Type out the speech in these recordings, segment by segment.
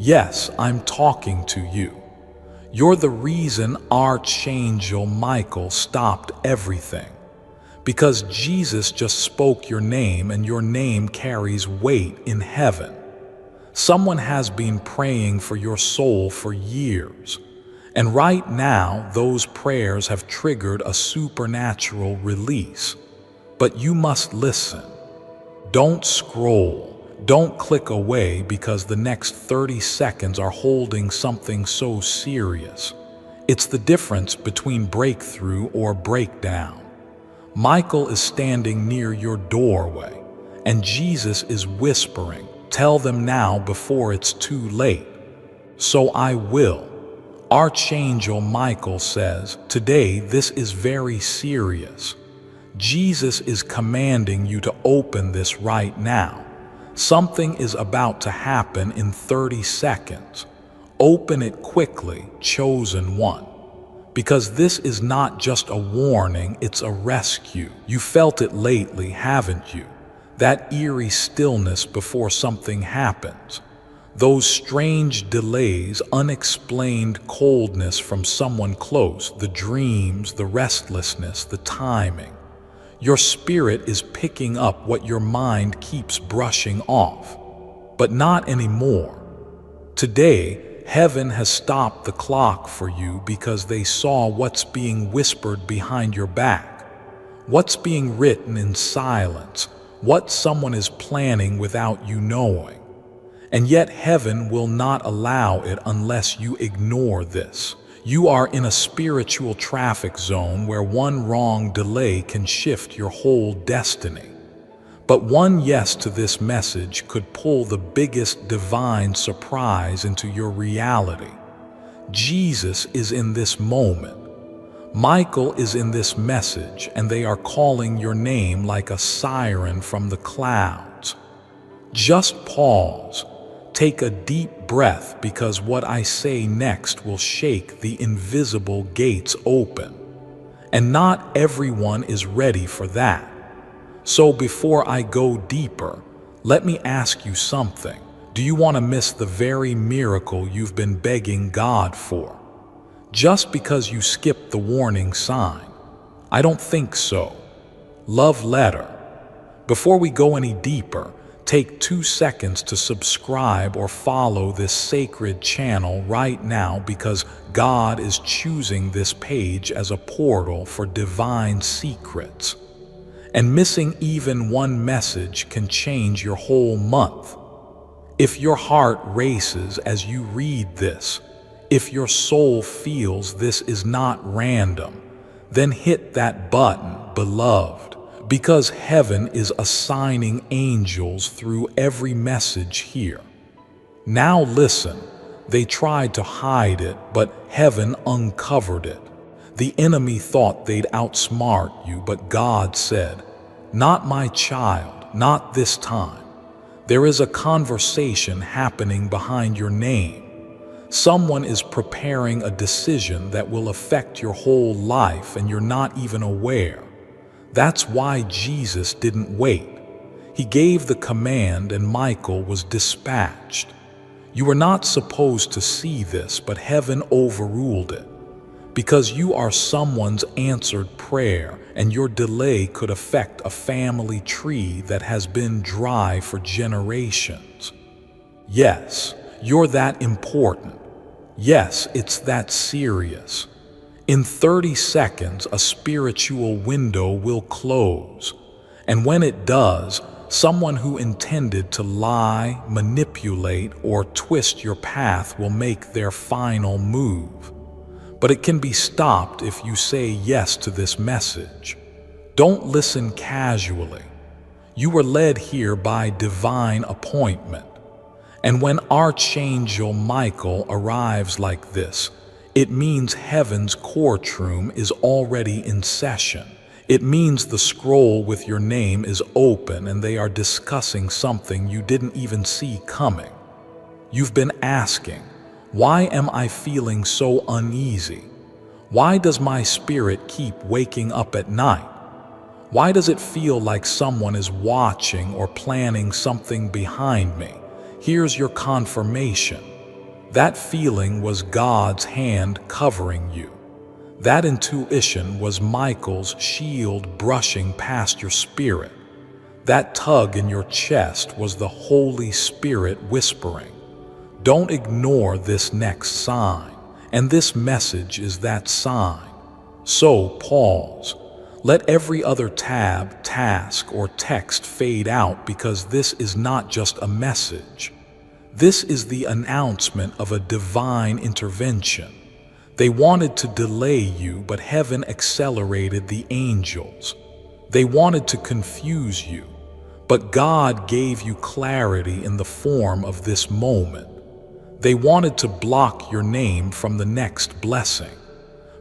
Yes, I'm talking to you. You're the reason Archangel Michael stopped everything. Because Jesus just spoke your name, and your name carries weight in heaven. Someone has been praying for your soul for years. And right now, those prayers have triggered a supernatural release. But you must listen. Don't scroll. Don't click away, because the next 30 seconds are holding something so serious. It's the difference between breakthrough or breakdown. Michael is standing near your doorway, and Jesus is whispering, "Tell them now before it's too late." So I will. Archangel Michael says, "Today this is very serious." Jesus is commanding you to open this right now. Something is about to happen in 30 seconds. Open it quickly, chosen one. Because this is not just a warning, it's a rescue. You felt it lately, haven't you? That eerie stillness before something happens. Those strange delays, unexplained coldness from someone close, the dreams, the restlessness, the timing. Your spirit is picking up what your mind keeps brushing off. But not anymore. Today, heaven has stopped the clock for you, because they saw what's being whispered behind your back, what's being written in silence, what someone is planning without you knowing. And yet heaven will not allow it unless you ignore this. You are in a spiritual traffic zone where one wrong delay can shift your whole destiny. But one yes to this message could pull the biggest divine surprise into your reality. Jesus is in this moment. Michael is in this message, and they are calling your name like a siren from the clouds. Just pause. Take a deep breath, because what I say next will shake the invisible gates open. And not everyone is ready for that. So before I go deeper, let me ask you something. Do you want to miss the very miracle you've been begging God for? Just because you skipped the warning sign? I don't think so. Love letter. Before we go any deeper, take 2 seconds to subscribe or follow this sacred channel right now, because God is choosing this page as a portal for divine secrets. And missing even one message can change your whole month. If your heart races as you read this, if your soul feels this is not random, then hit that button, beloved, because heaven is assigning angels through every message here. Now listen, they tried to hide it, but heaven uncovered it. The enemy thought they'd outsmart you, but God said, "Not my child, not this time." There is a conversation happening behind your name. Someone is preparing a decision that will affect your whole life, and you're not even aware. That's why Jesus didn't wait. He gave the command, and Michael was dispatched. You were not supposed to see this, but heaven overruled it. Because you are someone's answered prayer, and your delay could affect a family tree that has been dry for generations. Yes, you're that important. Yes, it's that serious. In 30 seconds, a spiritual window will close. And when it does, someone who intended to lie, manipulate, or twist your path will make their final move. But it can be stopped if you say yes to this message. Don't listen casually. You were led here by divine appointment. And when Archangel Michael arrives like this, it means heaven's courtroom is already in session. It means the scroll with your name is open, and they are discussing something you didn't even see coming. You've been asking, why am I feeling so uneasy? Why does my spirit keep waking up at night? Why does it feel like someone is watching or planning something behind me? Here's your confirmation. That feeling was God's hand covering you. That intuition was Michael's shield brushing past your spirit. That tug in your chest was the Holy Spirit whispering, "Don't ignore this next sign," and this message is that sign. So pause. Let every other tab, task, or text fade out, because this is not just a message. This is the announcement of a divine intervention. They wanted to delay you, but heaven accelerated the angels. They wanted to confuse you, but God gave you clarity in the form of this moment. They wanted to block your name from the next blessing,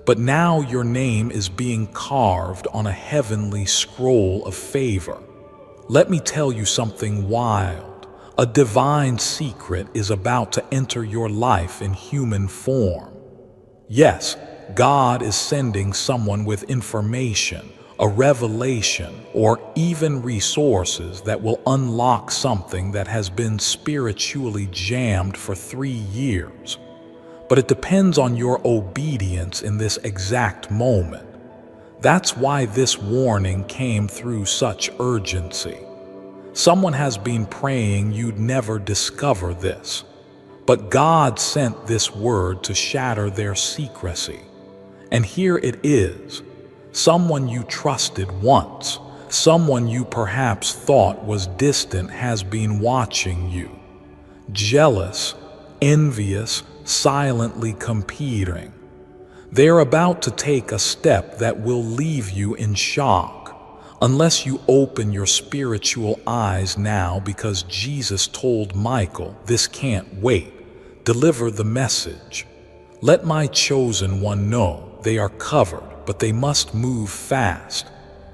but now your name is being carved on a heavenly scroll of favor. Let me tell you something wild. A divine secret is about to enter your life in human form. Yes, God is sending someone with information, a revelation, or even resources that will unlock something that has been spiritually jammed for 3 years. But it depends on your obedience in this exact moment. That's why this warning came through such urgency. Someone has been praying you'd never discover this, but God sent this word to shatter their secrecy. And here it is. Someone you trusted once, someone you perhaps thought was distant, has been watching you. Jealous, envious, silently competing. They're about to take a step that will leave you in shock, unless you open your spiritual eyes now, because Jesus told Michael, "This can't wait. Deliver the message. Let my chosen one know they are covered, but they must move fast.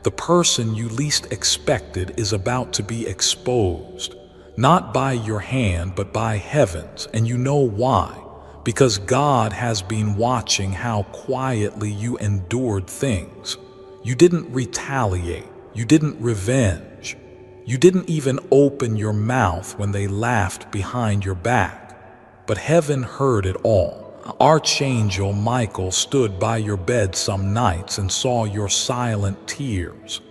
The person you least expected is about to be exposed, not by your hand, but by heaven's. And you know why? Because God has been watching how quietly you endured things. You didn't retaliate. You didn't revenge. You didn't even open your mouth when they laughed behind your back. But heaven heard it all. Archangel Michael stood by your bed some nights and saw your silent tears,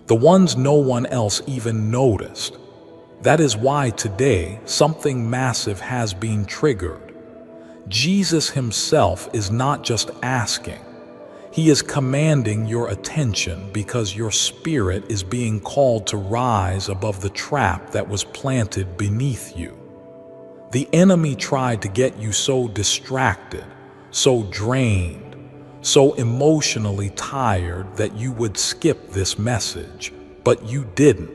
the ones no one else even noticed. That is why today something massive has been triggered. Jesus himself is not just asking. He is commanding your attention, because your spirit is being called to rise above the trap that was planted beneath you. The enemy tried to get you so distracted, so drained, so emotionally tired that you would skip this message, but you didn't.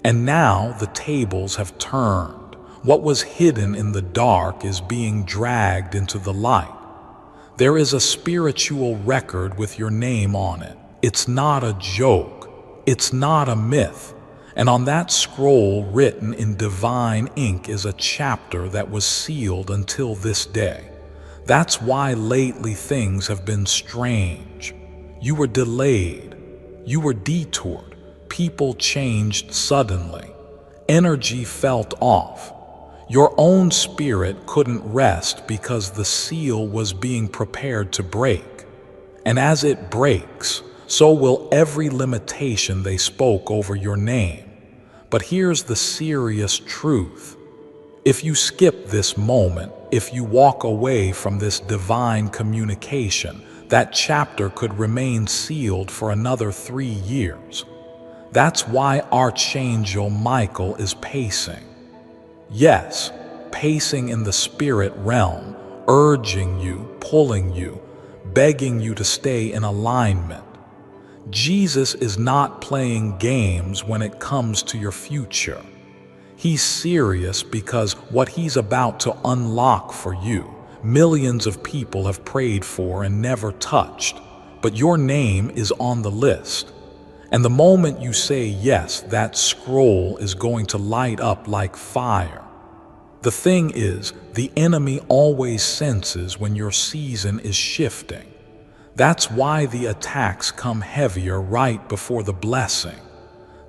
And now the tables have turned. What was hidden in the dark is being dragged into the light. There is a spiritual record with your name on it. It's not a joke. It's not a myth. And on that scroll written in divine ink is a chapter that was sealed until this day. That's why lately things have been strange. You were delayed. You were detoured. People changed suddenly. Energy felt off. Your own spirit couldn't rest because the seal was being prepared to break. And as it breaks, so will every limitation they spoke over your name. But here's the serious truth. If you skip this moment, if you walk away from this divine communication, that chapter could remain sealed for another 3 years. That's why Archangel Michael is pacing. Yes, pacing in the spirit realm, urging you, pulling you, begging you to stay in alignment. Jesus is not playing games when it comes to your future. He's serious, because what he's about to unlock for you, millions of people have prayed for and never touched, but your name is on the list. And the moment you say yes, that scroll is going to light up like fire. The thing is, the enemy always senses when your season is shifting. That's why the attacks come heavier right before the blessing.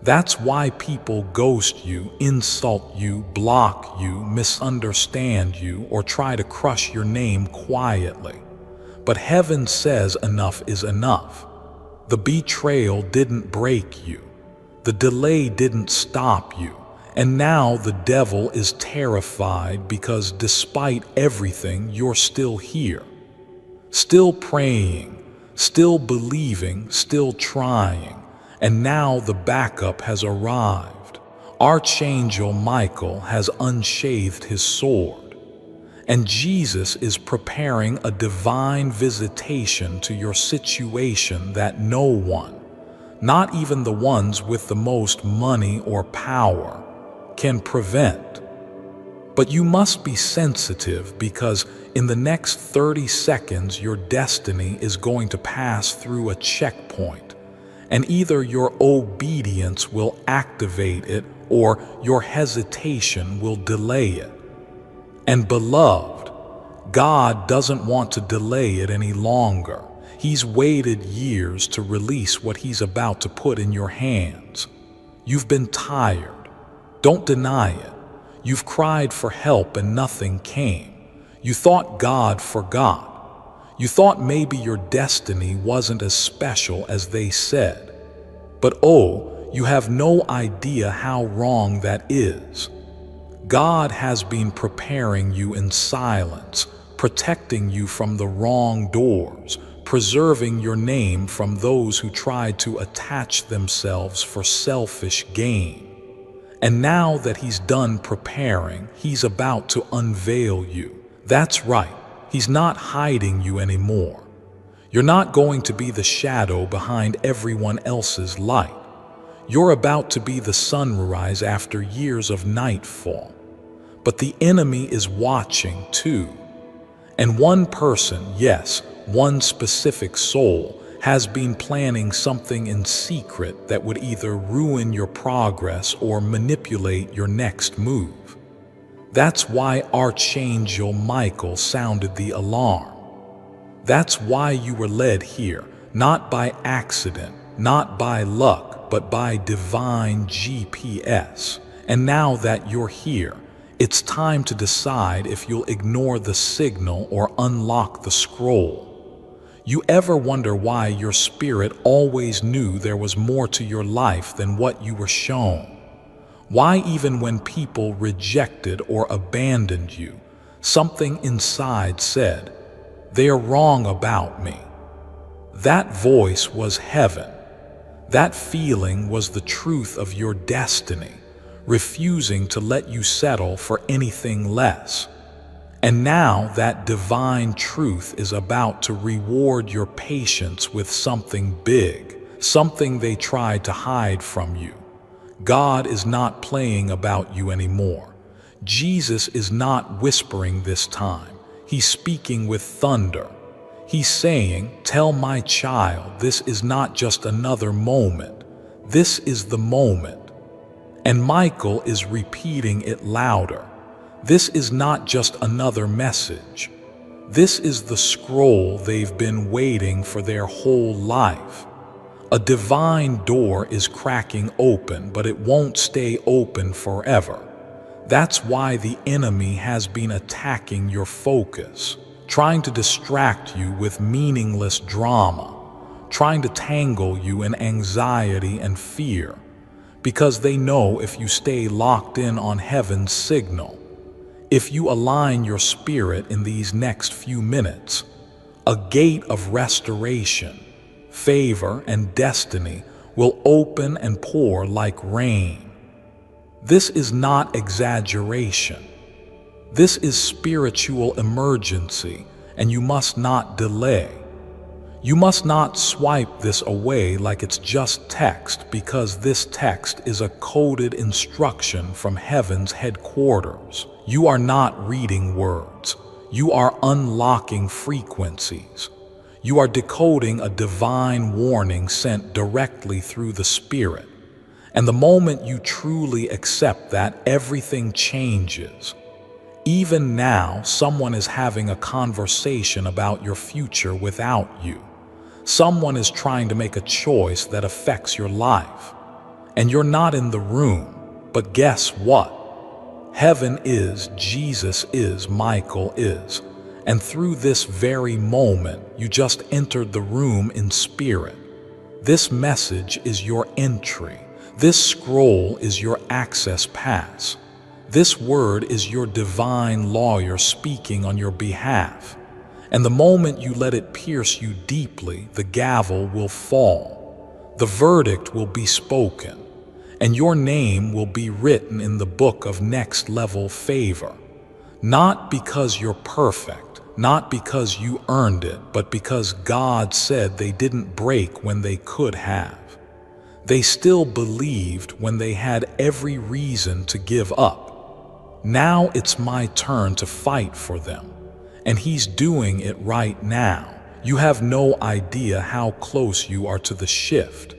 That's why people ghost you, insult you, block you, misunderstand you, or try to crush your name quietly. But heaven says enough is enough. The betrayal didn't break you. The delay didn't stop you. And now the devil is terrified because despite everything, you're still here. Still praying, still believing, still trying. And now the backup has arrived. Archangel Michael has unsheathed his sword. And Jesus is preparing a divine visitation to your situation that no one, not even the ones with the most money or power, can prevent. But you must be sensitive because in the next 30 seconds your destiny is going to pass through a checkpoint, and either your obedience will activate it or your hesitation will delay it. And beloved, God doesn't want to delay it any longer. He's waited years to release what He's about to put in your hands. You've been tired. Don't deny it. You've cried for help and nothing came. You thought God forgot. You thought maybe your destiny wasn't as special as they said. But oh, you have no idea how wrong that is. God has been preparing you in silence, protecting you from the wrong doors, preserving your name from those who tried to attach themselves for selfish gain. And now that He's done preparing, He's about to unveil you. That's right, He's not hiding you anymore. You're not going to be the shadow behind everyone else's light. You're about to be the sunrise after years of nightfall. But the enemy is watching too. And one person, yes, one specific soul, has been planning something in secret that would either ruin your progress or manipulate your next move. That's why Archangel Michael sounded the alarm. That's why you were led here, not by accident, not by luck, but by divine GPS. And now that you're here, it's time to decide if you'll ignore the signal or unlock the scroll. You ever wonder why your spirit always knew there was more to your life than what you were shown? Why even when people rejected or abandoned you, something inside said, "They're wrong about me"? That voice was heaven. That feeling was the truth of your destiny, refusing to let you settle for anything less. And now that divine truth is about to reward your patience with something big, something they tried to hide from you. God is not playing about you anymore. Jesus is not whispering this time. He's speaking with thunder. He's saying, "Tell my child, this is not just another moment. This is the moment." And Michael is repeating it louder. This is not just another message. This is the scroll they've been waiting for their whole life. A divine door is cracking open, but it won't stay open forever. That's why the enemy has been attacking your focus, trying to distract you with meaningless drama, trying to tangle you in anxiety and fear, because they know if you stay locked in on heaven's signal, if you align your spirit in these next few minutes, a gate of restoration, favor, and destiny will open and pour like rain. This is not exaggeration. This is spiritual emergency, and you must not delay. You must not swipe this away like it's just text, because this text is a coded instruction from heaven's headquarters. You are not reading words. You are unlocking frequencies. You are decoding a divine warning sent directly through the Spirit. And the moment you truly accept that, everything changes. Even now, someone is having a conversation about your future without you. Someone is trying to make a choice that affects your life. and you're not in the room. But guess what? Heaven is, Jesus is, Michael is. And through this very moment, you just entered the room in spirit. This message is your entry. This scroll is your access pass. This word is your divine lawyer speaking on your behalf. And the moment you let it pierce you deeply, the gavel will fall. The verdict will be spoken, and your name will be written in the book of next level favor. Not because you're perfect, not because you earned it, but because God said they didn't break when they could have. They still believed when they had every reason to give up. Now it's my turn to fight for them. And He's doing it right now. You have no idea how close you are to the shift.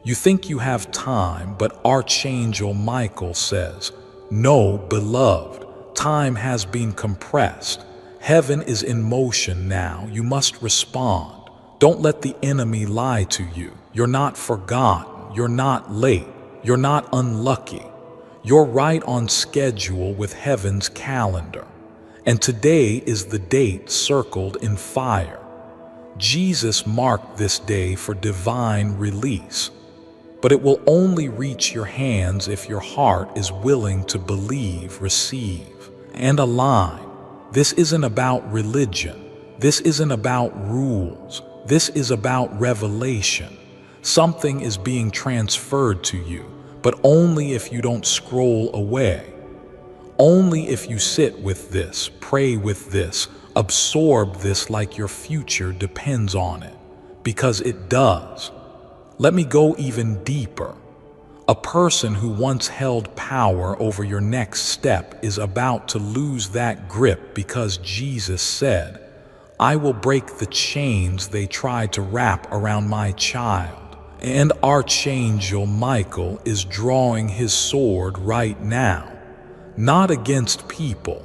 You think you have time, but Archangel Michael says, "No, beloved, time has been compressed. Heaven is in motion now. You must respond. Don't let the enemy lie to you. You're not forgotten. You're not late. You're not unlucky. You're right on schedule with heaven's calendar. And today is the date circled in fire. Jesus marked this day for divine release. But it will only reach your hands if your heart is willing to believe, receive, and align. This isn't about religion. This isn't about rules. This is about revelation. Something is being transferred to you, but only if you don't scroll away. Only if you sit with this, pray with this, absorb this like your future depends on it, because it does. Let me go even deeper. A person who once held power over your next step is about to lose that grip because Jesus said, "I will break the chains they tried to wrap around my child." And Archangel Michael is drawing his sword right now, not against people,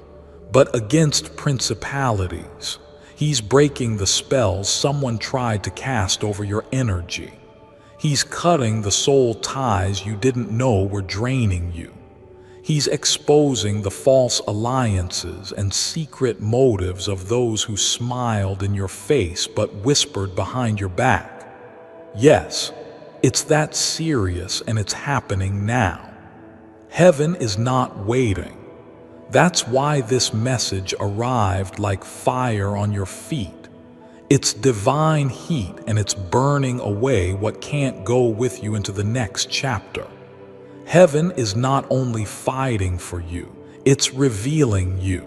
but against principalities. He's breaking the spells someone tried to cast over your energy. He's cutting the soul ties you didn't know were draining you. He's exposing the false alliances and secret motives of those who smiled in your face but whispered behind your back. Yes, it's that serious, and it's happening now. Heaven is not waiting. That's why this message arrived like fire on your feet. It's divine heat, and it's burning away what can't go with you into the next chapter. Heaven is not only fighting for you, it's revealing you.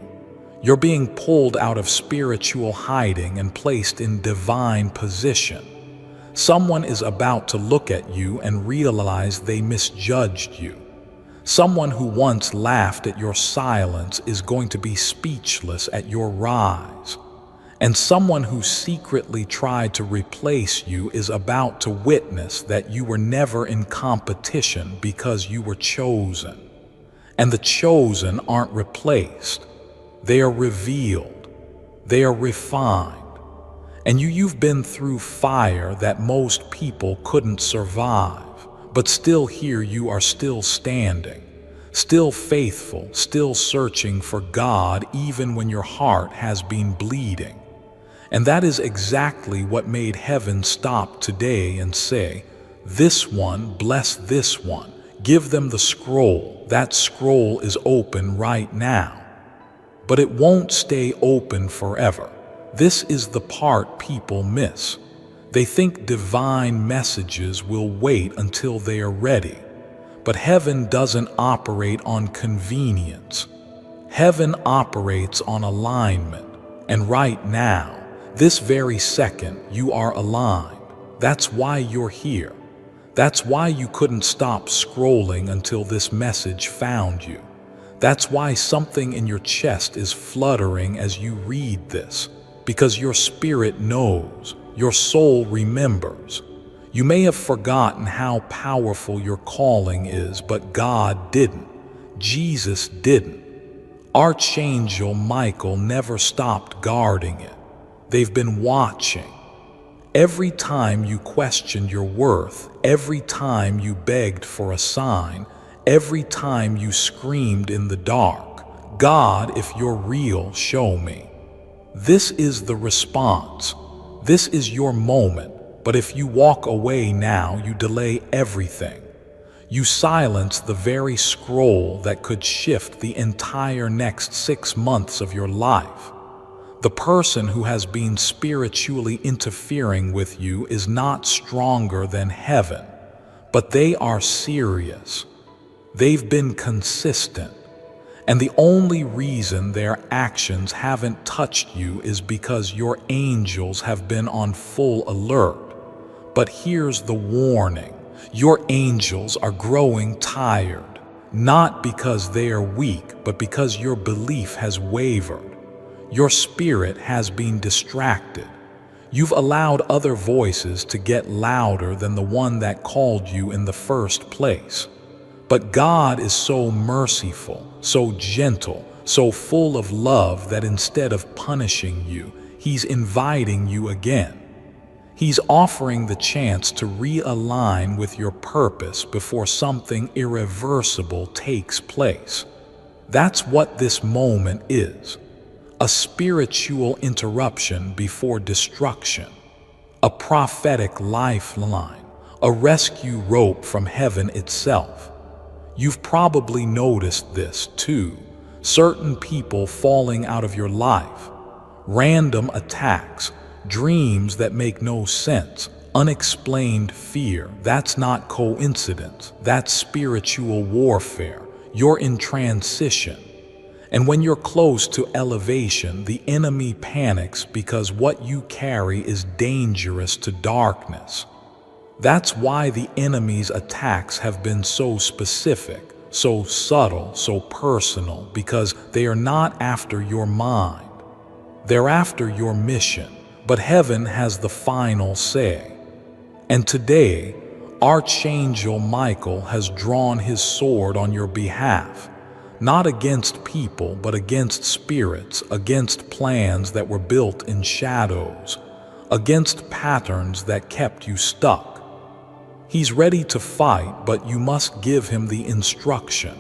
You're being pulled out of spiritual hiding and placed in divine position. Someone is about to look at you and realize they misjudged you. Someone who once laughed at your silence is going to be speechless at your rise. And someone who secretly tried to replace you is about to witness that you were never in competition because you were chosen. And the chosen aren't replaced. They are revealed. They are refined. And you've been through fire that most people couldn't survive, but still here you are, still standing, still faithful, still searching for God even when your heart has been bleeding. And that is exactly what made heaven stop today and say, "This one, bless this one, give them the scroll." That scroll is open right now, but it won't stay open forever. This is the part people miss. They think divine messages will wait until they are ready. But heaven doesn't operate on convenience. Heaven operates on alignment. And right now, this very second, you are aligned. That's why you're here. That's why you couldn't stop scrolling until this message found you. That's why something in your chest is fluttering as you read this. Because your spirit knows, your soul remembers. You may have forgotten how powerful your calling is, but God didn't. Jesus didn't. Archangel Michael never stopped guarding it. They've been watching. Every time you questioned your worth, every time you begged for a sign, every time you screamed in the dark, God, if you're real, show me. This is the response. This is your moment. But if you walk away now, you delay everything. You silence the very scroll that could shift the entire next 6 months of your life. The person who has been spiritually interfering with you is not stronger than heaven, but they are serious. They've been consistent. And the only reason their actions haven't touched you is because your angels have been on full alert. But here's the warning. Your angels are growing tired, not because they are weak, but because your belief has wavered. Your spirit has been distracted. You've allowed other voices to get louder than the one that called you in the first place. But God is so merciful, so gentle, so full of love that instead of punishing you, He's inviting you again. He's offering the chance to realign with your purpose before something irreversible takes place. That's what this moment is. A spiritual interruption before destruction. A prophetic lifeline. A rescue rope from heaven itself. You've probably noticed this too. Certain people falling out of your life. Random attacks. Dreams that make no sense, unexplained fear. That's not coincidence. That's spiritual warfare. You're in transition. And when you're close to elevation, the enemy panics because what you carry is dangerous to darkness. That's why the enemy's attacks have been so specific, so subtle, so personal, because they are not after your mind. They're after your mission. But heaven has the final say. And today, Archangel Michael has drawn his sword on your behalf, not against people, but against spirits, against plans that were built in shadows, against patterns that kept you stuck. He's ready to fight, but you must give him the instruction.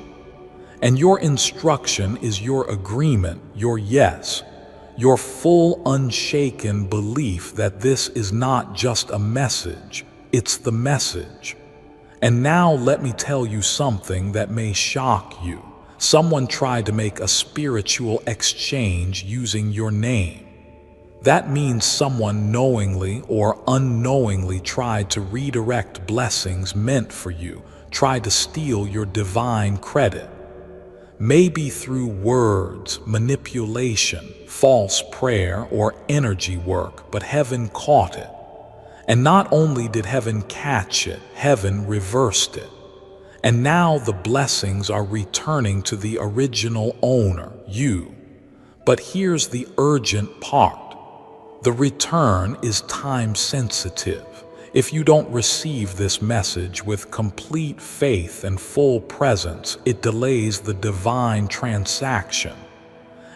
And your instruction is your agreement, your yes. Your full, unshaken belief that this is not just a message, it's the message. And now let me tell you something that may shock you. Someone tried to make a spiritual exchange using your name. That means someone knowingly or unknowingly tried to redirect blessings meant for you, tried to steal your divine credit. Maybe through words, manipulation, false prayer, or energy work, but heaven caught it. And not only did heaven catch it, heaven reversed it. And now the blessings are returning to the original owner, you. But here's the urgent part. The return is time sensitive. If you don't receive this message with complete faith and full presence, it delays the divine transaction.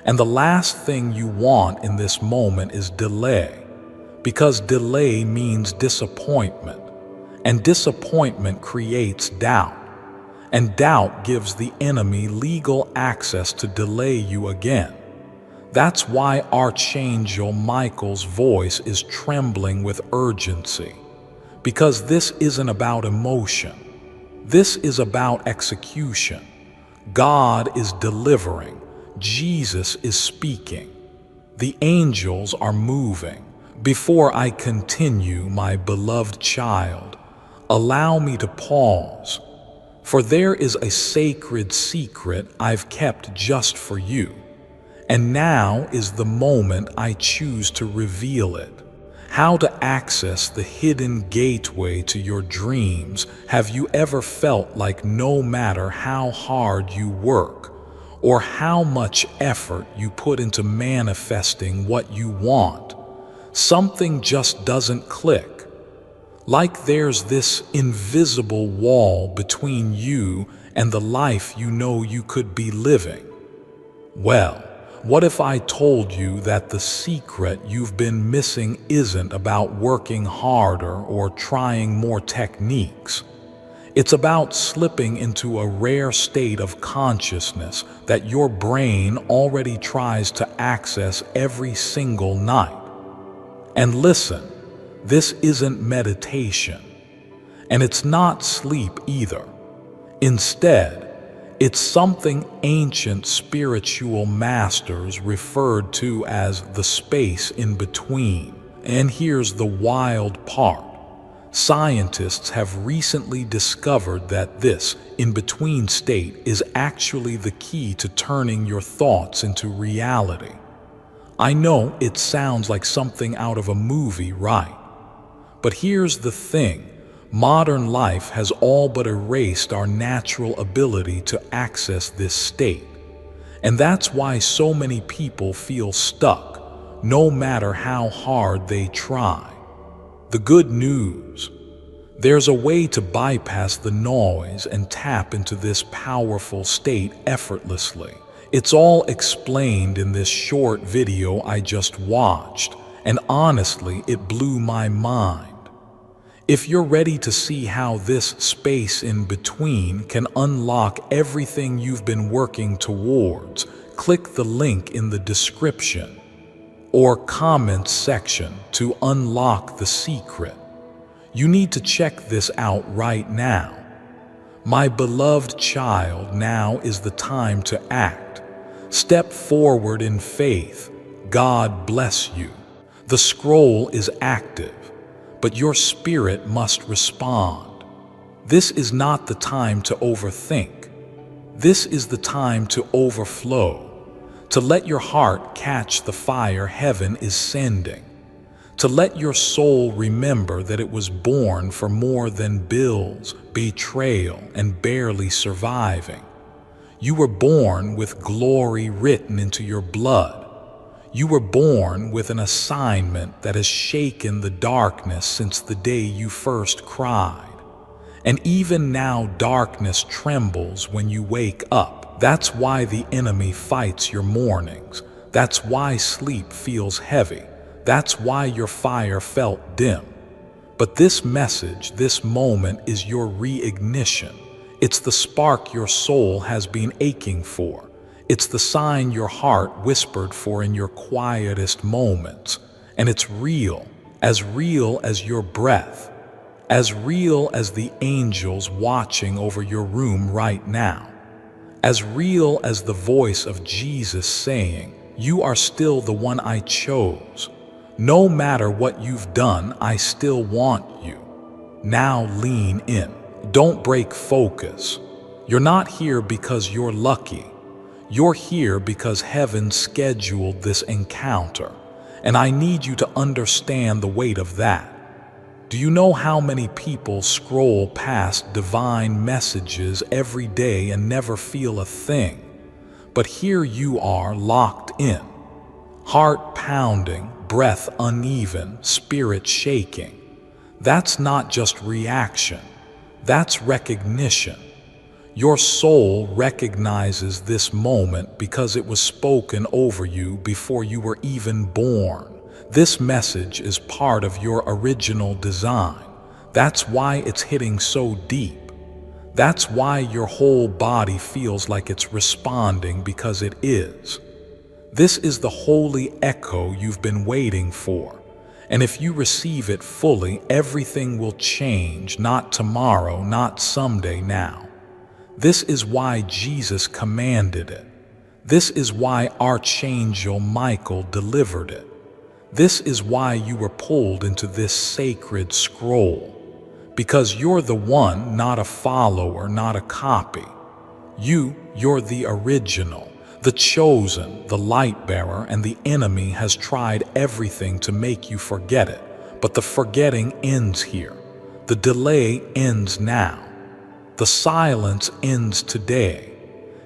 And the last thing you want in this moment is delay, because delay means disappointment, and disappointment creates doubt, and doubt gives the enemy legal access to delay you again. That's why Archangel Michael's voice is trembling with urgency. Because this isn't about emotion. This is about execution. God is delivering. Jesus is speaking. The angels are moving. Before I continue, my beloved child, allow me to pause. For there is a sacred secret I've kept just for you. And now is the moment I choose to reveal it. How to access the hidden gateway to your dreams. Have you ever felt like no matter how hard you work or how much effort you put into manifesting what you want, something just doesn't click? Like there's this invisible wall between you and the life you know you could be living. Well, What if I told you that the secret you've been missing isn't about working harder or trying more techniques? It's about slipping into a rare state of consciousness that your brain already tries to access every single night. And listen, this isn't meditation, and it's not sleep either. Instead, it's something ancient spiritual masters referred to as the space in between. And here's the wild part. Scientists have recently discovered that this in-between state is actually the key to turning your thoughts into reality. I know it sounds like something out of a movie, right? But here's the thing. Modern life has all but erased our natural ability to access this state. And that's why so many people feel stuck, no matter how hard they try. The good news: there's a way to bypass the noise and tap into this powerful state effortlessly. It's all explained in this short video I just watched, and honestly, it blew my mind. If you're ready to see how this space in between can unlock everything you've been working towards, click the link in the description or comments section to unlock the secret. You need to check this out right now. My beloved child, now is the time to act. Step forward in faith. God bless you. The scroll is active, but your spirit must respond. This is not the time to overthink. This is the time to overflow, to let your heart catch the fire heaven is sending, to let your soul remember that it was born for more than bills, betrayal, and barely surviving. You were born with glory written into your blood. You were born with an assignment that has shaken the darkness since the day you first cried. And even now, darkness trembles when you wake up. That's why the enemy fights your mornings. That's why sleep feels heavy. That's why your fire felt dim. But this message, this moment, is your reignition. It's the spark your soul has been aching for. It's the sign your heart whispered for in your quietest moments. And it's real as your breath, as real as the angels watching over your room right now, as real as the voice of Jesus saying, "You are still the one I chose. No matter what you've done, I still want you." Now lean in. Don't break focus. You're not here because you're lucky. You're here because heaven scheduled this encounter, and I need you to understand the weight of that. Do you know how many people scroll past divine messages every day and never feel a thing? But here you are, locked in, heart pounding, breath uneven, spirit shaking. That's not just reaction, that's recognition. Your soul recognizes this moment because it was spoken over you before you were even born. This message is part of your original design. That's why it's hitting so deep. That's why your whole body feels like it's responding, because it is. This is the holy echo you've been waiting for. And if you receive it fully, everything will change, not tomorrow, not someday, now. This is why Jesus commanded it. This is why Archangel Michael delivered it. This is why you were pulled into this sacred scroll. Because you're the one, not a follower, not a copy. You're the original, the chosen, the light bearer, and the enemy has tried everything to make you forget it. But the forgetting ends here. The delay ends now. The silence ends today.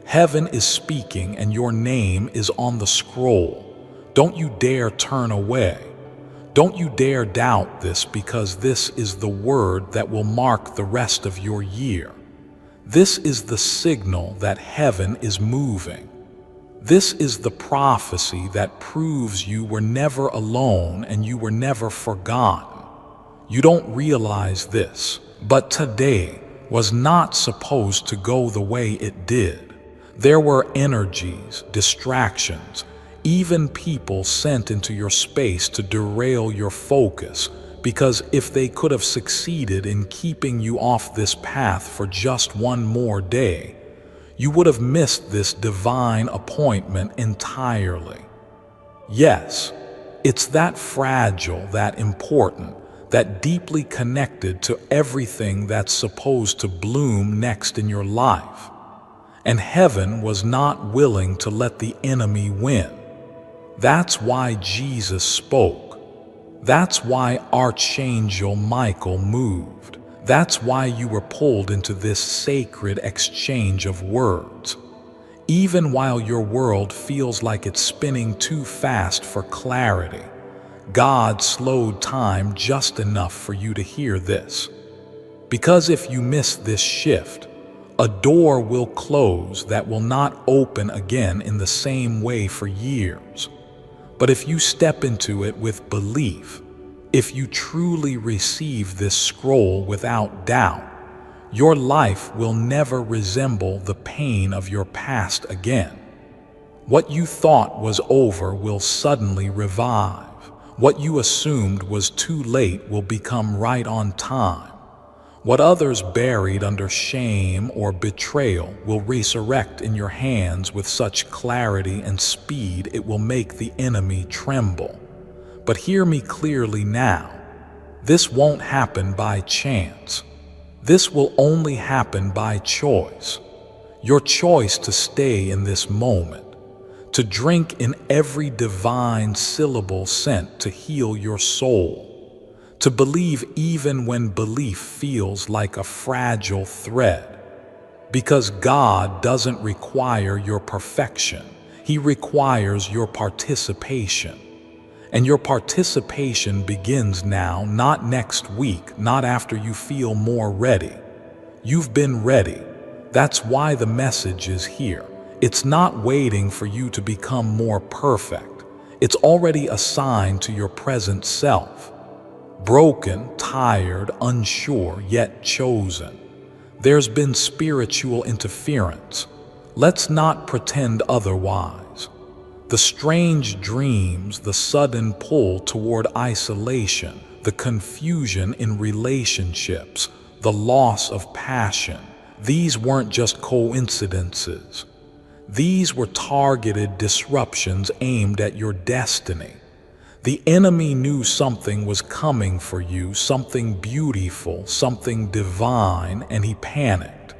Heaven is speaking and your name is on the scroll. Don't you dare turn away. Don't you dare doubt this, because this is the word that will mark the rest of your year. This is the signal that heaven is moving. This is the prophecy that proves you were never alone and you were never forgotten. You don't realize this, but today was not supposed to go the way it did. There were energies, distractions, even people sent into your space to derail your focus, because if they could have succeeded in keeping you off this path for just one more day, you would have missed this divine appointment entirely. Yes, it's that fragile, that important, that deeply connected to everything that's supposed to bloom next in your life. And heaven was not willing to let the enemy win. That's why Jesus spoke. That's why Archangel Michael moved. That's why you were pulled into this sacred exchange of words. Even while your world feels like it's spinning too fast for clarity, God slowed time just enough for you to hear this. Because if you miss this shift, a door will close that will not open again in the same way for years. But if you step into it with belief, if you truly receive this scroll without doubt, your life will never resemble the pain of your past again. What you thought was over will suddenly revive. What you assumed was too late will become right on time. What others buried under shame or betrayal will resurrect in your hands with such clarity and speed it will make the enemy tremble. But hear me clearly now. This won't happen by chance. This will only happen by choice. Your choice to stay in this moment, to drink in every divine syllable sent to heal your soul, to believe even when belief feels like a fragile thread. Because God doesn't require your perfection. He requires your participation. And your participation begins now, not next week, not after you feel more ready. You've been ready. That's why the message is here. It's not waiting for you to become more perfect. It's already assigned to your present self. Broken, tired, unsure, yet chosen. There's been spiritual interference. Let's not pretend otherwise. The strange dreams, the sudden pull toward isolation, the confusion in relationships, the loss of passion, these weren't just coincidences. These were targeted disruptions aimed at your destiny. The enemy knew something was coming for you, something beautiful, something divine, and he panicked.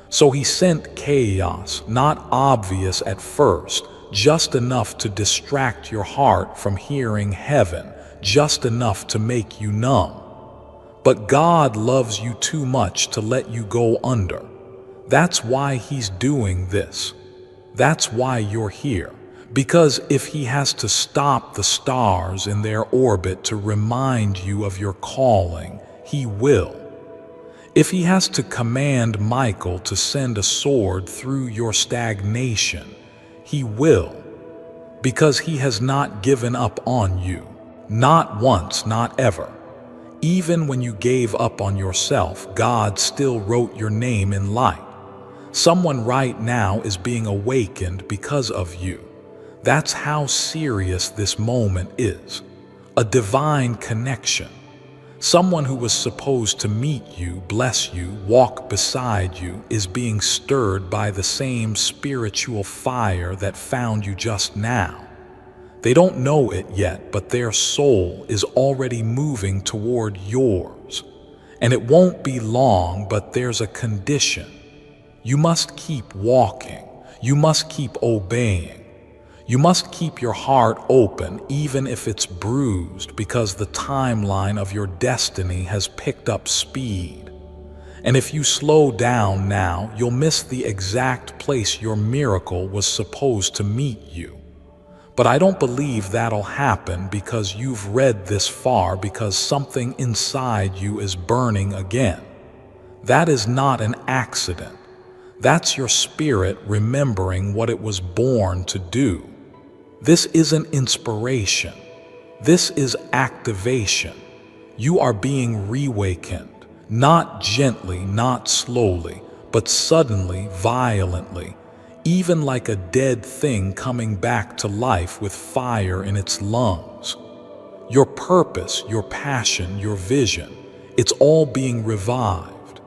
So he sent chaos, not obvious at first, just enough to distract your heart from hearing heaven, just enough to make you numb. But God loves you too much to let you go under. That's why he's doing this. That's why you're here. Because if he has to stop the stars in their orbit to remind you of your calling, he will. If he has to command Michael to send a sword through your stagnation, he will, because he has not given up on you. Not once, not ever. Even when you gave up on yourself, God still wrote your name in light. Someone right now is being awakened because of you. That's how serious this moment is. A divine connection. Someone who was supposed to meet you, bless you, walk beside you, is being stirred by the same spiritual fire that found you just now. They don't know it yet, but their soul is already moving toward yours. And it won't be long, but there's a condition. You must keep walking. You must keep obeying. You must keep your heart open even if it's bruised, because the timeline of your destiny has picked up speed. And if you slow down now, you'll miss the exact place your miracle was supposed to meet you. But I don't believe that'll happen because you've read this far, because something inside you is burning again. That is not an accident. That's your spirit remembering what it was born to do. This isn't inspiration. This is activation. You are being reawakened, not gently, not slowly, but suddenly, violently, even like a dead thing coming back to life with fire in its lungs. Your purpose, your passion, your vision, it's all being revived.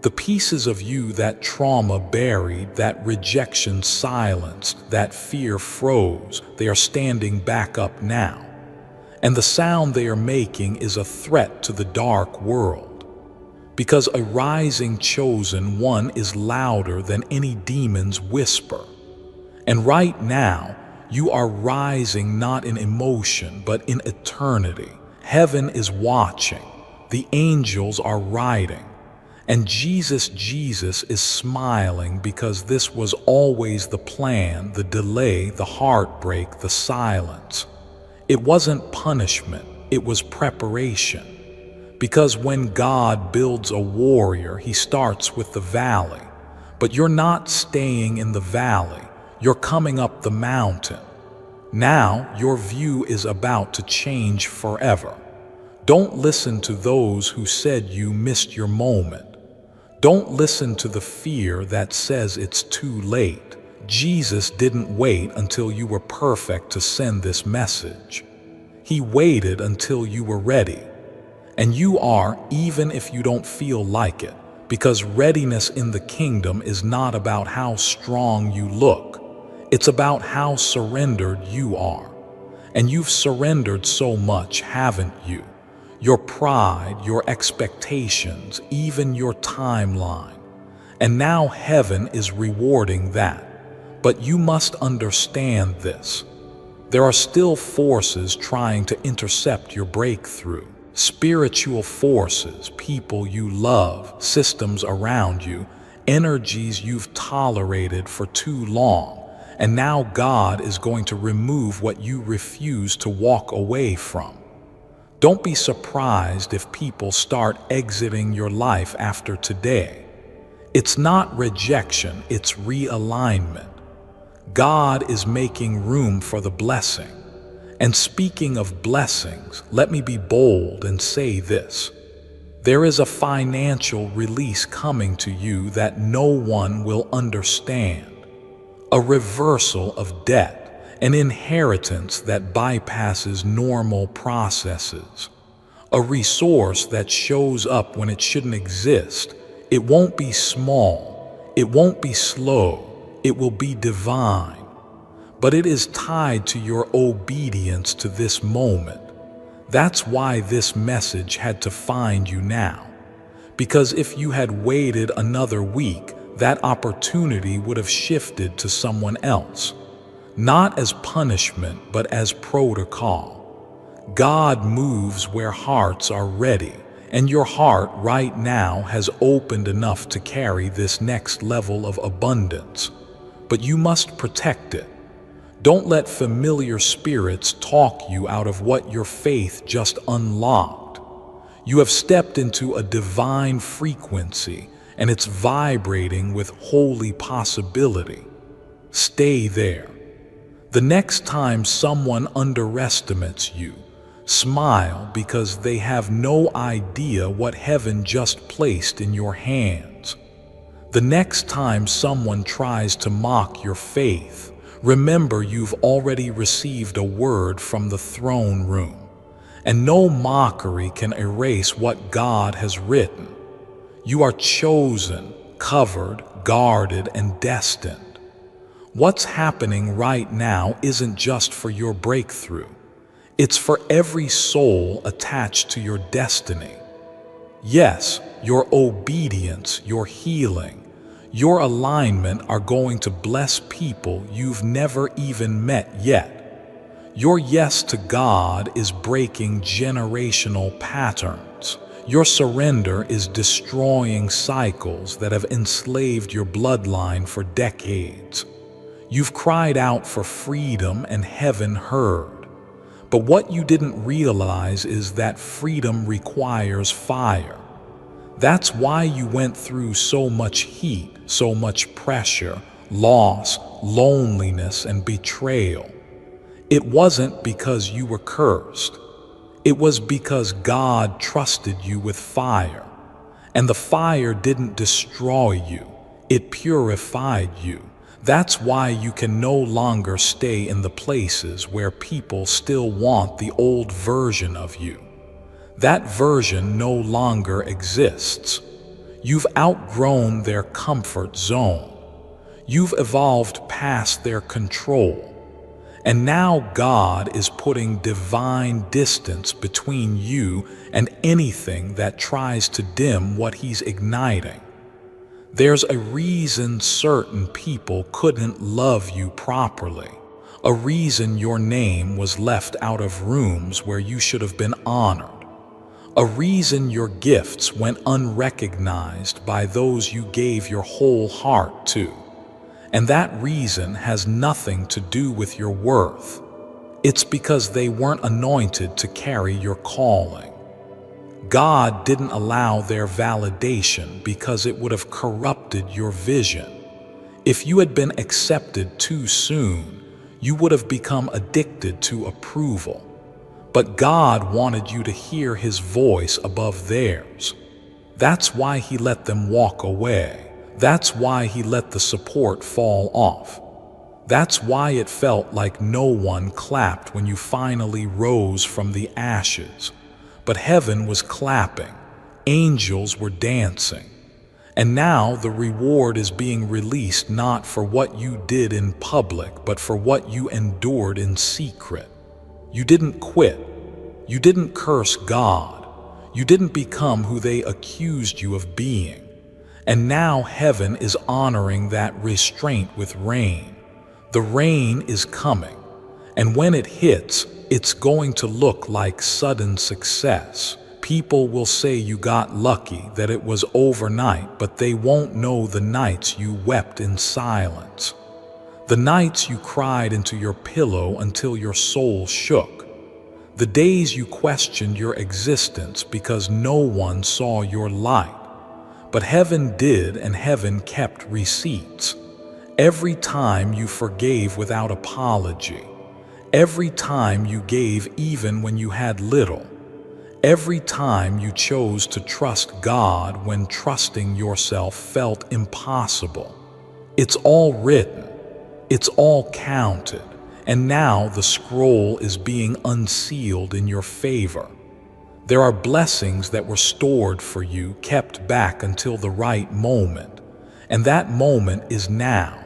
The pieces of you that trauma buried, that rejection silenced, that fear froze, they are standing back up now. And the sound they are making is a threat to the dark world. Because a rising chosen one is louder than any demon's whisper. And right now, you are rising not in emotion, but in eternity. Heaven is watching. The angels are riding. And Jesus is smiling because this was always the plan, the delay, the heartbreak, the silence. It wasn't punishment, it was preparation. Because when God builds a warrior, he starts with the valley. But you're not staying in the valley, you're coming up the mountain. Now your view is about to change forever. Don't listen to those who said you missed your moment. Don't listen to the fear that says it's too late. Jesus didn't wait until you were perfect to send this message. He waited until you were ready. And you are, even if you don't feel like it, because readiness in the kingdom is not about how strong you look. It's about how surrendered you are. And you've surrendered so much, haven't you? Your pride, your expectations, even your timeline. And now heaven is rewarding that. But you must understand this. There are still forces trying to intercept your breakthrough. Spiritual forces, people you love, systems around you, energies you've tolerated for too long. And now God is going to remove what you refuse to walk away from. Don't be surprised if people start exiting your life after today. It's not rejection, it's realignment. God is making room for the blessing. And speaking of blessings, let me be bold and say this. There is a financial release coming to you that no one will understand. A reversal of debt, an inheritance that bypasses normal processes. A resource that shows up when it shouldn't exist. It won't be small, it won't be slow. It will be divine, but it is tied to your obedience to this moment. That's why this message had to find you now. Because if you had waited another week, that opportunity would have shifted to someone else. Not as punishment, but as protocol. God moves where hearts are ready, and your heart right now has opened enough to carry this next level of abundance. But you must protect it. Don't let familiar spirits talk you out of what your faith just unlocked. You have stepped into a divine frequency, and it's vibrating with holy possibility. Stay there. The next time someone underestimates you, smile because they have no idea what heaven just placed in your hands. The next time someone tries to mock your faith, remember you've already received a word from the throne room, and no mockery can erase what God has written. You are chosen, covered, guarded, and destined. What's happening right now isn't just for your breakthrough. It's for every soul attached to your destiny. Yes, your obedience, your healing, your alignment are going to bless people you've never even met yet. Your yes to God is breaking generational patterns. Your surrender is destroying cycles that have enslaved your bloodline for decades. You've cried out for freedom and heaven heard. But what you didn't realize is that freedom requires fire. That's why you went through so much heat, so much pressure, loss, loneliness, and betrayal. It wasn't because you were cursed. It was because God trusted you with fire. And the fire didn't destroy you, it purified you. That's why you can no longer stay in the places where people still want the old version of you. That version no longer exists. You've outgrown their comfort zone. You've evolved past their control. And now God is putting divine distance between you and anything that tries to dim what He's igniting. There's a reason certain people couldn't love you properly, a reason your name was left out of rooms where you should have been honored, a reason your gifts went unrecognized by those you gave your whole heart to. And that reason has nothing to do with your worth. It's because they weren't anointed to carry your calling. God didn't allow their validation because it would have corrupted your vision. If you had been accepted too soon, you would have become addicted to approval. But God wanted you to hear His voice above theirs. That's why He let them walk away. That's why He let the support fall off. That's why it felt like no one clapped when you finally rose from the ashes. But heaven was clapping. Angels were dancing. And now the reward is being released not for what you did in public, but for what you endured in secret. You didn't quit. You didn't curse God. You didn't become who they accused you of being. And now heaven is honoring that restraint with rain. The rain is coming, and when it hits, it's going to look like sudden success. People will say you got lucky, that it was overnight, but they won't know the nights you wept in silence. The nights you cried into your pillow until your soul shook. The days you questioned your existence because no one saw your light. But heaven did, and heaven kept receipts. Every time you forgave without apology. Every time you gave even when you had little. Every time you chose to trust God when trusting yourself felt impossible. It's all written. It's all counted. And now the scroll is being unsealed in your favor. There are blessings that were stored for you, kept back until the right moment. And that moment is now.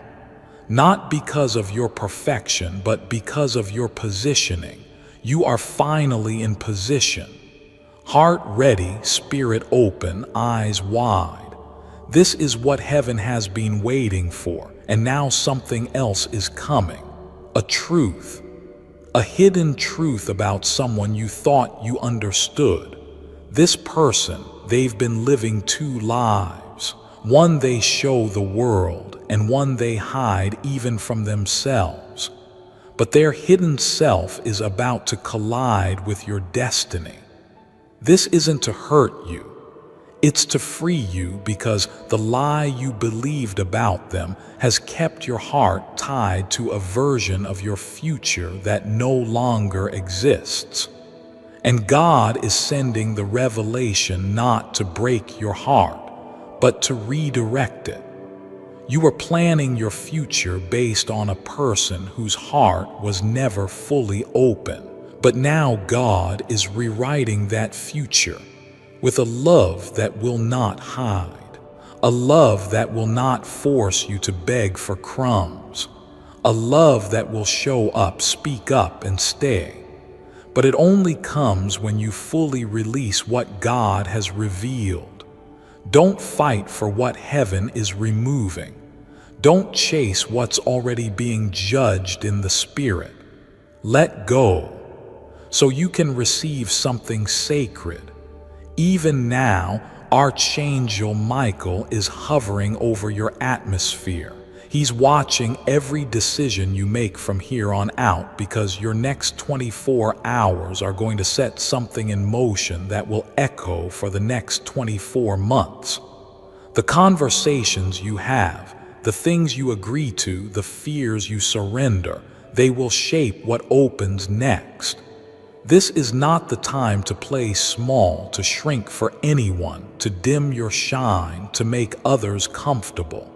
Not because of your perfection, but because of your positioning. You are finally in position. Heart ready, spirit open, eyes wide. This is what heaven has been waiting for, and now something else is coming. A truth. A hidden truth about someone you thought you understood. This person, they've been living two lives. One they show the world, and one they hide even from themselves. But their hidden self is about to collide with your destiny. This isn't to hurt you. It's to free you, because the lie you believed about them has kept your heart tied to a version of your future that no longer exists. And God is sending the revelation not to break your heart, but to redirect it. You were planning your future based on a person whose heart was never fully open. But now God is rewriting that future with a love that will not hide, a love that will not force you to beg for crumbs, a love that will show up, speak up, and stay. But it only comes when you fully release what God has revealed. Don't fight for what heaven is removing. Don't chase what's already being judged in the spirit. Let go, so you can receive something sacred. Even now, Archangel Michael is hovering over your atmosphere. He's watching every decision you make from here on out, because your next 24 hours are going to set something in motion that will echo for the next 24 months. The conversations you have, the things you agree to, the fears you surrender, they will shape what opens next. This is not the time to play small, to shrink for anyone, to dim your shine, to make others comfortable.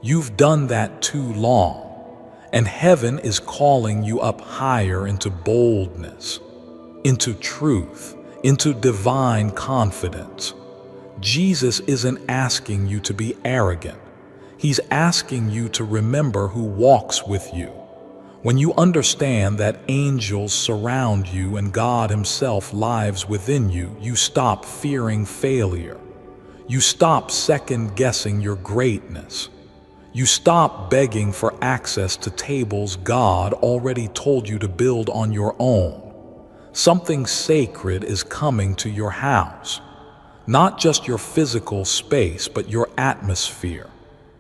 You've done that too long, and heaven is calling you up higher into boldness, into truth, into divine confidence. Jesus isn't asking you to be arrogant. He's asking you to remember who walks with you. When you understand that angels surround you and God Himself lives within you, you stop fearing failure. You stop second-guessing your greatness. You stop begging for access to tables God already told you to build on your own. Something sacred is coming to your house. Not just your physical space, but your atmosphere.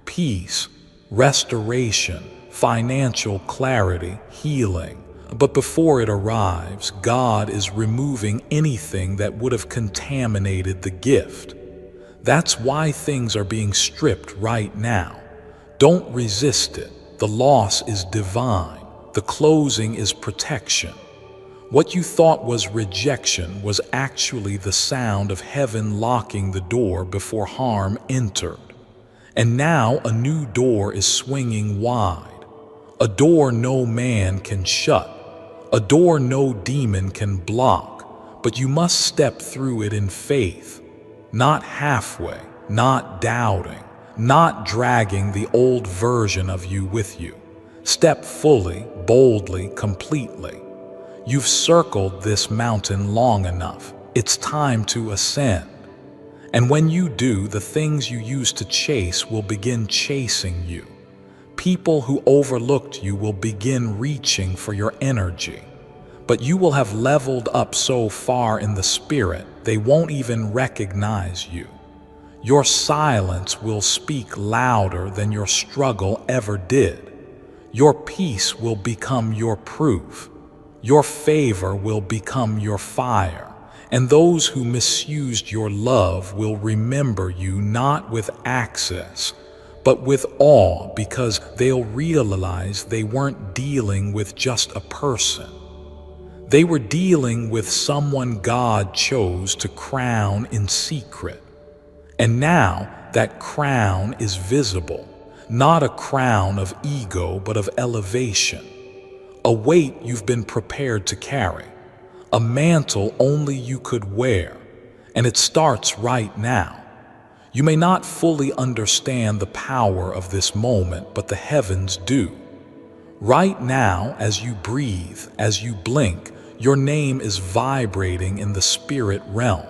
Peace, restoration, financial clarity, healing. But before it arrives, God is removing anything that would have contaminated the gift. That's why things are being stripped right now. Don't resist it. The loss is divine. The closing is protection. What you thought was rejection was actually the sound of heaven locking the door before harm entered. And now a new door is swinging wide. A door no man can shut. A door no demon can block. But you must step through it in faith. Not halfway, not doubting, not dragging the old version of you with you. Step fully, boldly, completely. You've circled this mountain long enough. It's time to ascend. And when you do, the things you used to chase will begin chasing you. People who overlooked you will begin reaching for your energy. But you will have leveled up so far in the spirit, they won't even recognize you. Your silence will speak louder than your struggle ever did. Your peace will become your proof. Your favor will become your fire. And those who misused your love will remember you not with access, but with awe, because they'll realize they weren't dealing with just a person. They were dealing with someone God chose to crown in secret. And now that crown is visible, not a crown of ego, but of elevation. A weight you've been prepared to carry, a mantle only you could wear, and it starts right now. You may not fully understand the power of this moment, but the heavens do. Right now, as you breathe, as you blink, your name is vibrating in the spirit realm.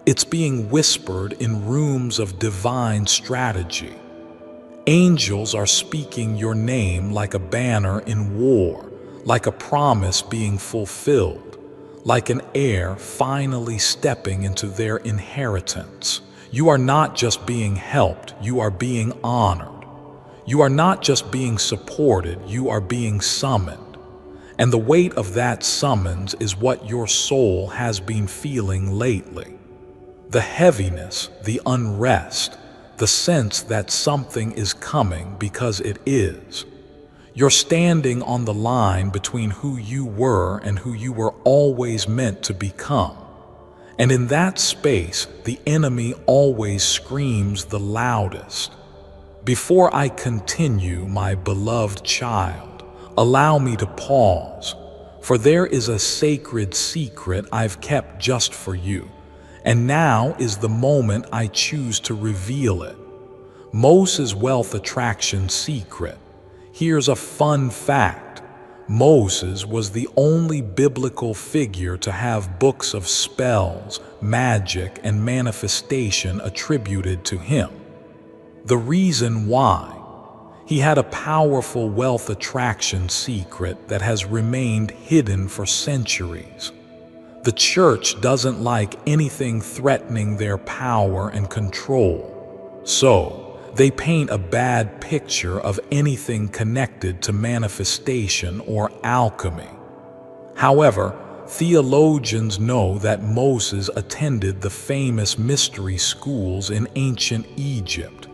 It's being whispered in rooms of divine strategy. Angels are speaking your name like a banner in war, like a promise being fulfilled, like an heir finally stepping into their inheritance. You are not just being helped, you are being honored. You are not just being supported, you are being summoned. And the weight of that summons is what your soul has been feeling lately. The heaviness, the unrest, the sense that something is coming because it is. You're standing on the line between who you were and who you were always meant to become. And in that space, the enemy always screams the loudest. Before I continue, my beloved child, allow me to pause, for there is a sacred secret I've kept just for you. And now is the moment I choose to reveal it. Moses' wealth attraction secret. Here's a fun fact. Moses was the only biblical figure to have books of spells, magic, and manifestation attributed to him. The reason why? He had a powerful wealth attraction secret that has remained hidden for centuries. The church doesn't like anything threatening their power and control. So, they paint a bad picture of anything connected to manifestation or alchemy. However, theologians know that Moses attended the famous mystery schools in ancient Egypt,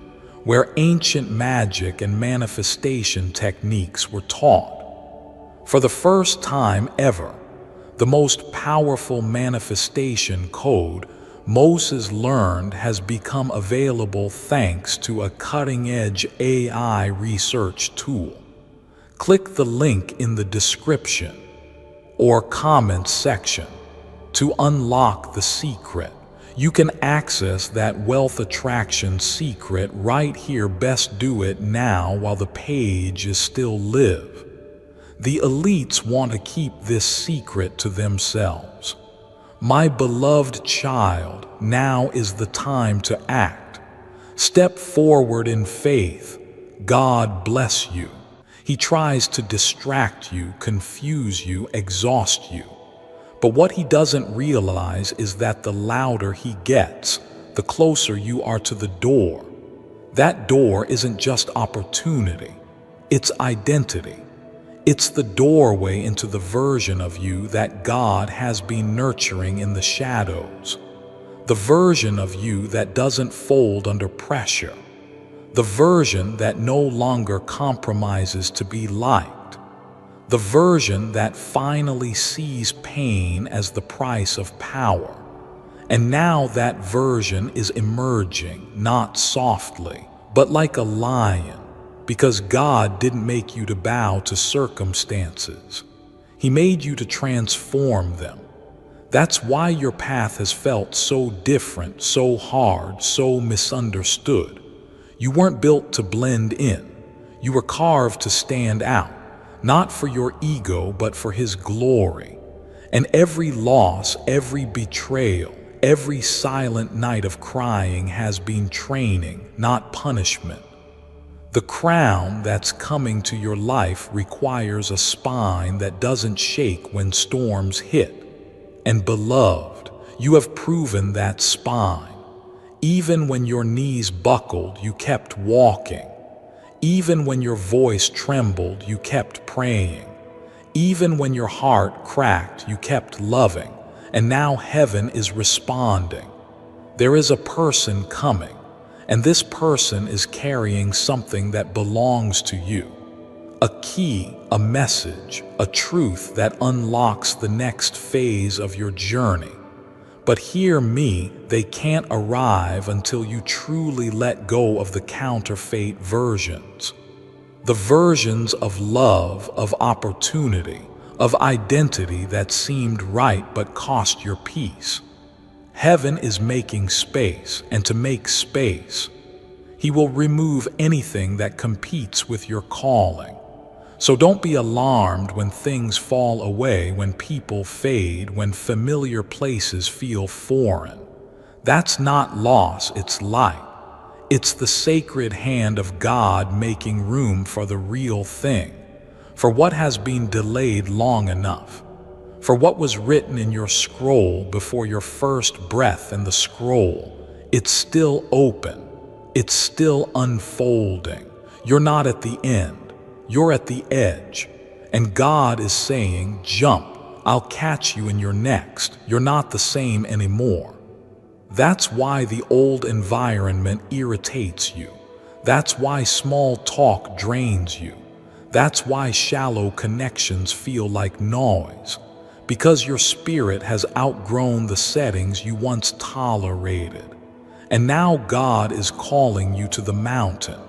where ancient magic and manifestation techniques were taught. For the first time ever, the most powerful manifestation code Moses learned has become available thanks to a cutting-edge AI research tool. Click the link in the description or comment section to unlock the secret. You can access that wealth attraction secret right here. Best do it now while the page is still live. The elites want to keep this secret to themselves. My beloved child, now is the time to act. Step forward in faith. God bless you. He tries to distract you, confuse you, exhaust you. But what he doesn't realize is that the louder he gets, the closer you are to the door. That door isn't just opportunity, it's identity. It's the doorway into the version of you that God has been nurturing in the shadows. The version of you that doesn't fold under pressure. The version that no longer compromises to be liked. The version that finally sees pain as the price of power. And now that version is emerging, not softly, but like a lion, because God didn't make you to bow to circumstances. He made you to transform them. That's why your path has felt so different, so hard, so misunderstood. You weren't built to blend in. You were carved to stand out, not for your ego, but for His glory. And every loss, every betrayal, every silent night of crying has been training, not punishment. The crown that's coming to your life requires a spine that doesn't shake when storms hit. And beloved, you have proven that spine. Even when your knees buckled, you kept walking. Even when your voice trembled, you kept praying. Even when your heart cracked, you kept loving. And now heaven is responding. There is a person coming. And this person is carrying something that belongs to you. A key, a message, a truth that unlocks the next phase of your journey. But hear me, they can't arrive until you truly let go of the counterfeit versions. The versions of love, of opportunity, of identity that seemed right but cost your peace. Heaven is making space, and to make space, He will remove anything that competes with your calling. So don't be alarmed when things fall away, when people fade, when familiar places feel foreign. That's not loss, it's light. It's the sacred hand of God making room for the real thing, for what has been delayed long enough. For what was written in your scroll before your first breath in the scroll, it's still open, it's still unfolding. You're not at the end, you're at the edge. And God is saying, jump, I'll catch you in your next. You're not the same anymore. That's why the old environment irritates you. That's why small talk drains you. That's why shallow connections feel like noise. Because your spirit has outgrown the settings you once tolerated. And now God is calling you to the mountain,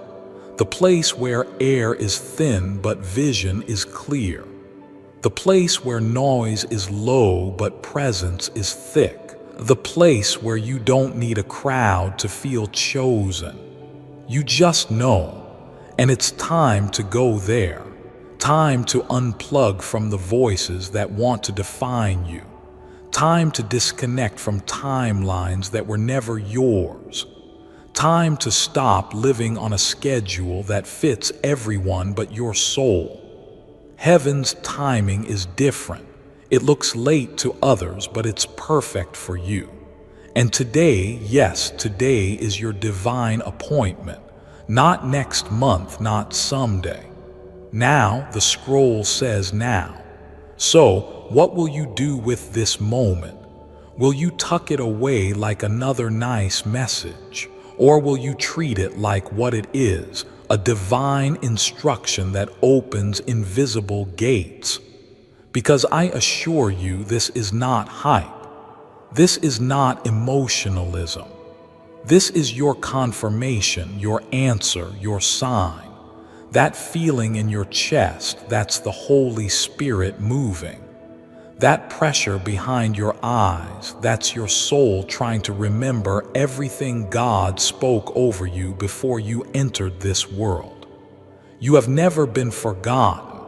the place where air is thin but vision is clear, the place where noise is low but presence is thick, the place where you don't need a crowd to feel chosen. You just know, and it's time to go there. Time to unplug from the voices that want to define you. Time to disconnect from timelines that were never yours. Time to stop living on a schedule that fits everyone but your soul. Heaven's timing is different. It looks late to others, but it's perfect for you. And today, yes, today is your divine appointment. Not next month, not someday. Now, the scroll says now. So, what will you do with this moment? Will you tuck it away like another nice message? Or will you treat it like what it is, a divine instruction that opens invisible gates? Because I assure you, this is not hype. This is not emotionalism. This is your confirmation, your answer, your sign. That feeling in your chest, that's the Holy Spirit moving. That pressure behind your eyes, that's your soul trying to remember everything God spoke over you before you entered this world. You have never been forgotten.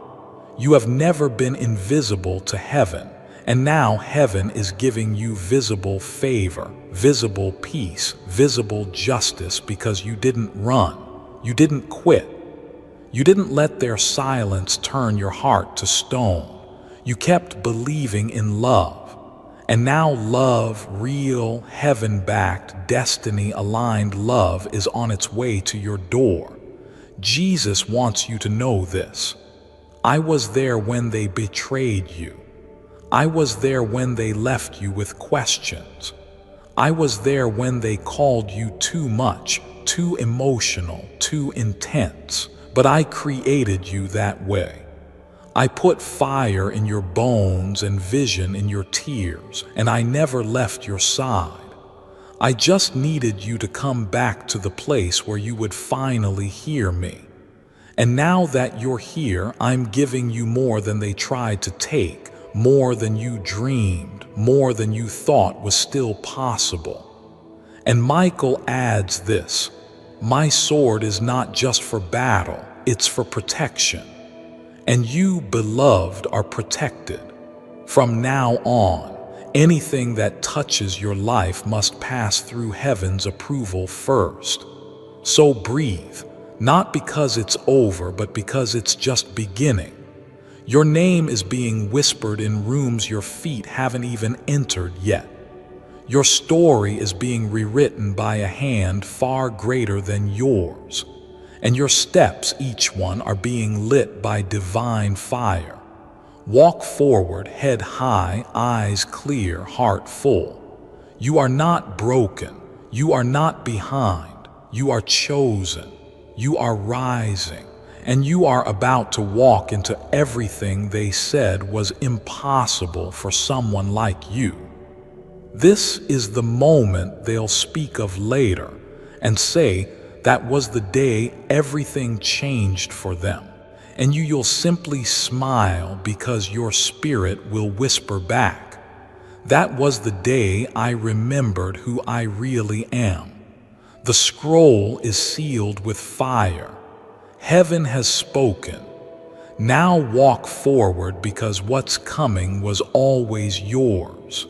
You have never been invisible to heaven. And now heaven is giving you visible favor, visible peace, visible justice because you didn't run. You didn't quit. You didn't let their silence turn your heart to stone. You kept believing in love. And now love, real, heaven-backed, destiny-aligned love is on its way to your door. Jesus wants you to know this. I was there when they betrayed you. I was there when they left you with questions. I was there when they called you too much, too emotional, too intense. But I created you that way. I put fire in your bones and vision in your tears, and I never left your side. I just needed you to come back to the place where you would finally hear me. And now that you're here, I'm giving you more than they tried to take, more than you dreamed, more than you thought was still possible. And Michael adds this, my sword is not just for battle, it's for protection. And you, beloved, are protected. From now on, anything that touches your life must pass through heaven's approval first. So breathe, not because it's over, but because it's just beginning. Your name is being whispered in rooms your feet haven't even entered yet. Your story is being rewritten by a hand far greater than yours. And your steps, each one, are being lit by divine fire. Walk forward, head high, eyes clear, heart full. You are not broken. You are not behind. You are chosen. You are rising. And you are about to walk into everything they said was impossible for someone like you. This is the moment they'll speak of later and say, that was the day everything changed for them. And you'll simply smile because your spirit will whisper back, that was the day I remembered who I really am. The scroll is sealed with fire. Heaven has spoken. Now walk forward because what's coming was always yours.